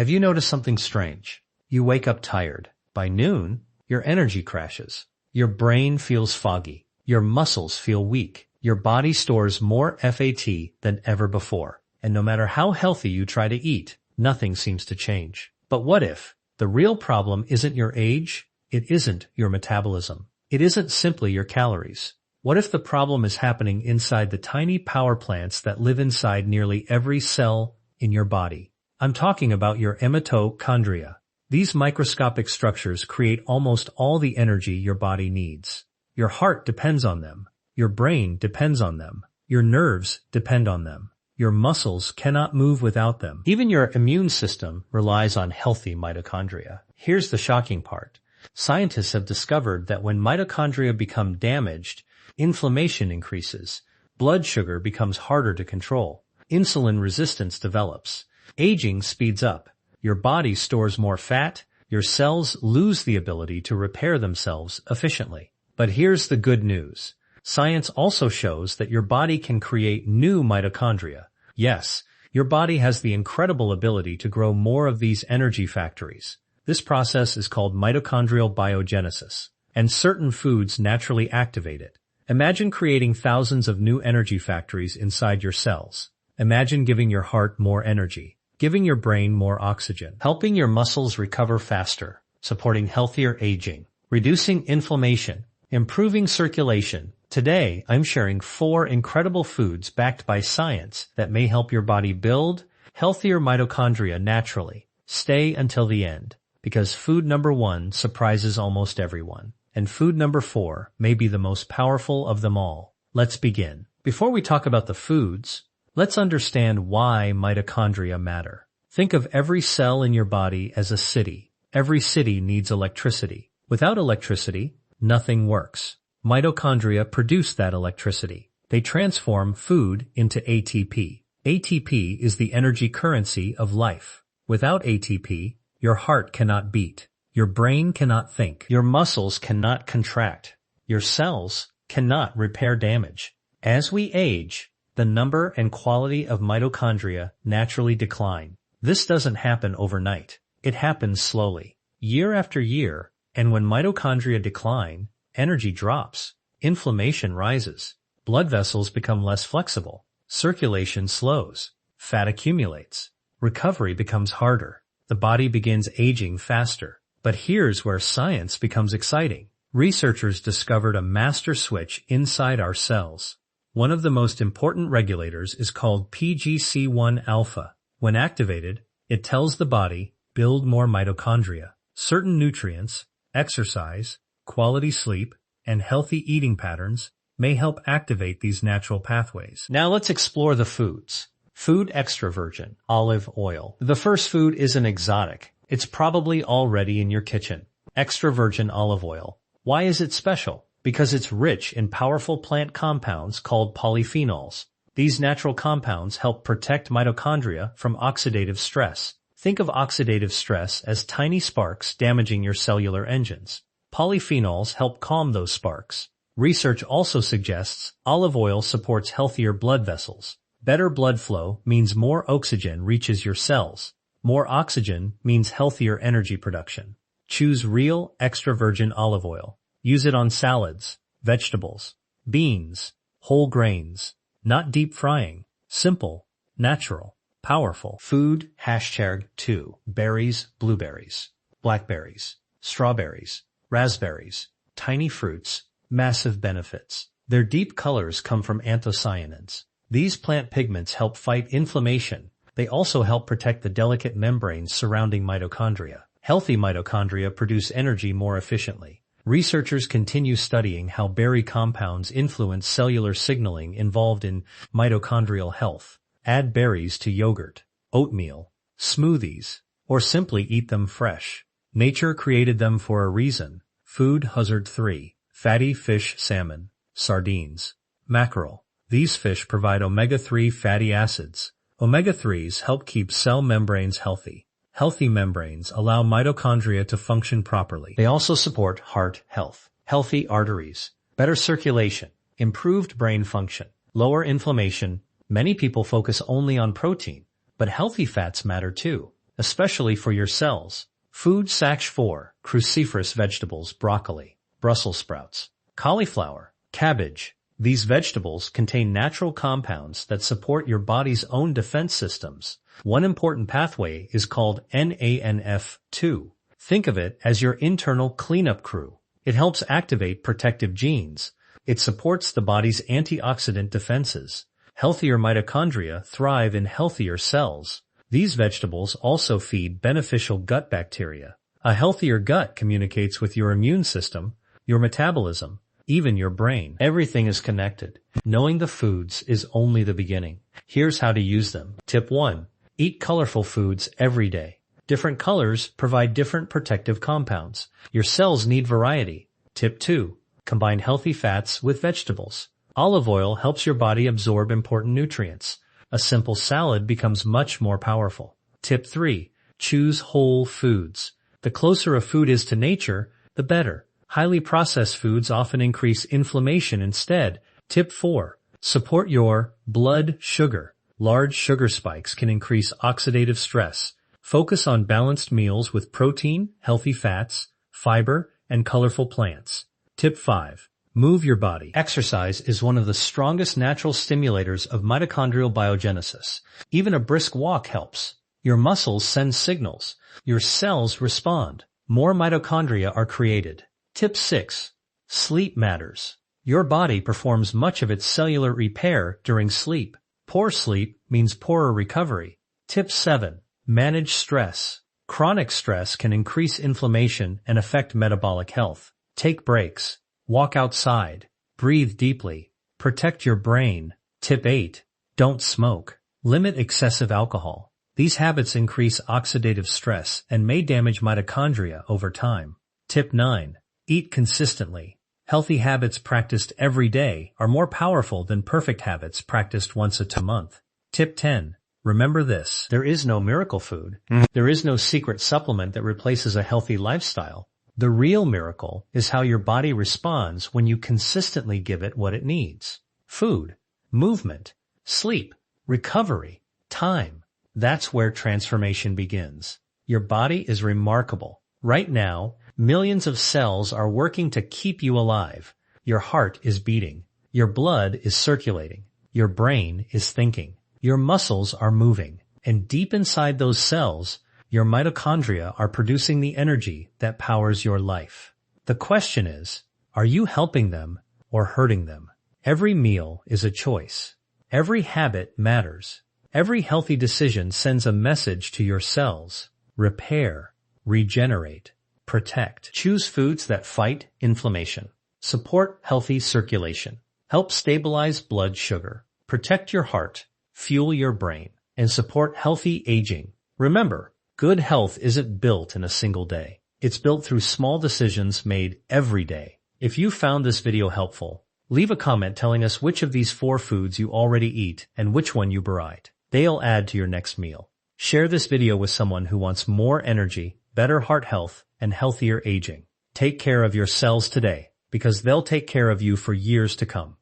Have you noticed something strange? You wake up tired. By noon, your energy crashes. Your brain feels foggy. Your muscles feel weak. Your body stores more fat than ever before. And no matter how healthy you try to eat, nothing seems to change. But what if the real problem isn't your age? It isn't your metabolism. It isn't simply your calories. What if the problem is happening inside the tiny power plants that live inside nearly every cell in your body? I'm talking about your mitochondria. These microscopic structures create almost all the energy your body needs. Your heart depends on them. Your brain depends on them. Your nerves depend on them. Your muscles cannot move without them. Even your immune system relies on healthy mitochondria. Here's the shocking part. Scientists have discovered that when mitochondria become damaged, inflammation increases, blood sugar becomes harder to control, insulin resistance develops, aging speeds up, your body stores more fat, your cells lose the ability to repair themselves efficiently. But here's the good news. Science also shows that your body can create new mitochondria. Yes, your body has the incredible ability to grow more of these energy factories. This process is called mitochondrial biogenesis, and certain foods naturally activate it. Imagine creating thousands of new energy factories inside your cells. Imagine giving your heart more energy, giving your brain more oxygen, helping your muscles recover faster, supporting healthier aging, reducing inflammation, improving circulation. Today, I'm sharing 4 incredible foods backed by science that may help your body build healthier mitochondria naturally. Stay until the end, because food number 1 surprises almost everyone, and food number 4 may be the most powerful of them all. Let's begin. Before we talk about the foods, let's understand why mitochondria matter. Think of every cell in your body as a city. Every city needs electricity. Without electricity, nothing works. Mitochondria produce that electricity. They transform food into ATP. ATP is the energy currency of life. Without ATP, your heart cannot beat. Your brain cannot think. Your muscles cannot contract. Your cells cannot repair damage. As we age, the number and quality of mitochondria naturally decline. This doesn't happen overnight. It happens slowly, year after year, and when mitochondria decline, energy drops, inflammation rises, blood vessels become less flexible, circulation slows, fat accumulates, recovery becomes harder, the body begins aging faster. But here's where science becomes exciting. Researchers discovered a master switch inside our cells. One of the most important regulators is called PGC1 alpha. When activated, it tells the body, build more mitochondria. Certain nutrients, exercise, quality sleep, and healthy eating patterns may help activate these natural pathways. Now let's explore the foods. Food extra virgin, olive oil. The first food isn't exotic. It's probably already in your kitchen. Extra virgin olive oil. Why is it special? Because it's rich in powerful plant compounds called polyphenols. These natural compounds help protect mitochondria from oxidative stress. Think of oxidative stress as tiny sparks damaging your cellular engines. Polyphenols help calm those sparks. Research also suggests olive oil supports healthier blood vessels. Better blood flow means more oxygen reaches your cells. More oxygen means healthier energy production. Choose real extra virgin olive oil. Use it on salads, vegetables, beans, whole grains. Not deep frying. Simple, natural, powerful. Food #2. Berries, blueberries, blackberries, strawberries, raspberries, tiny fruits, massive benefits. Their deep colors come from anthocyanins. These plant pigments help fight inflammation. They also help protect the delicate membranes surrounding mitochondria. Healthy mitochondria produce energy more efficiently. Researchers continue studying how berry compounds influence cellular signaling involved in mitochondrial health. Add berries to yogurt, oatmeal, smoothies, or simply eat them fresh. Nature created them for a reason. Food hazard 3. Fatty fish, salmon, sardines, mackerel. These fish provide omega-3 fatty acids. Omega-3s help keep cell membranes healthy. Healthy membranes allow mitochondria to function properly. They also support heart health, healthy arteries, better circulation, improved brain function, lower inflammation. Many people focus only on protein, but healthy fats matter too. especially for your cells. Food Sach 4, cruciferous vegetables, broccoli, Brussels sprouts, cauliflower, cabbage. These vegetables contain natural compounds that support your body's own defense systems. One important pathway is called NANF2. Think of it as your internal cleanup crew. It helps activate protective genes. It supports the body's antioxidant defenses. Healthier mitochondria thrive in healthier cells. These vegetables also feed beneficial gut bacteria. A healthier gut communicates with your immune system, your metabolism, even your brain. Everything is connected. Knowing the foods is only the beginning. Here's how to use them. Tip 1. Eat colorful foods every day. Different colors provide different protective compounds. Your cells need variety. Tip 2. Combine healthy fats with vegetables. Olive oil helps your body absorb important nutrients. A simple salad becomes much more powerful. Tip 3. Choose whole foods. The closer a food is to nature, the better. Highly processed foods often increase inflammation instead. Tip 4. Support your blood sugar. Large sugar spikes can increase oxidative stress. Focus on balanced meals with protein, healthy fats, fiber, and colorful plants. Tip 5. Move your body. Exercise is one of the strongest natural stimulators of mitochondrial biogenesis. Even a brisk walk helps. Your muscles send signals. Your cells respond. More mitochondria are created. Tip 6. Sleep matters. Your body performs much of its cellular repair during sleep. Poor sleep means poorer recovery. Tip 7. Manage stress. Chronic stress can increase inflammation and affect metabolic health. Take breaks. Walk outside. Breathe deeply. Protect your brain. Tip 8. Don't smoke. Limit excessive alcohol. These habits increase oxidative stress and may damage mitochondria over time. Tip 9. Eat consistently. Healthy habits practiced every day are more powerful than perfect habits practiced once a month. Tip 10. Remember this. There is no miracle food. There is no secret supplement that replaces a healthy lifestyle. The real miracle is how your body responds when you consistently give it what it needs. Food, movement, sleep, recovery, time. That's where transformation begins. Your body is remarkable. Right now, millions of cells are working to keep you alive. Your heart is beating. Your blood is circulating. Your brain is thinking. Your muscles are moving. And deep inside those cells, your mitochondria are producing the energy that powers your life. The question is, are you helping them or hurting them? Every meal is a choice. Every habit matters. Every healthy decision sends a message to your cells. Repair, regenerate, protect. Choose foods that fight inflammation. Support healthy circulation. Help stabilize blood sugar. Protect your heart. Fuel your brain. And support healthy aging. Remember, good health isn't built in a single day. It's built through small decisions made every day. If you found this video helpful, leave a comment telling us which of these 4 foods you already eat and which one you berate. They'll add to your next meal. Share this video with someone who wants more energy, better heart health, and healthier aging. Take care of your cells today, because they'll take care of you for years to come.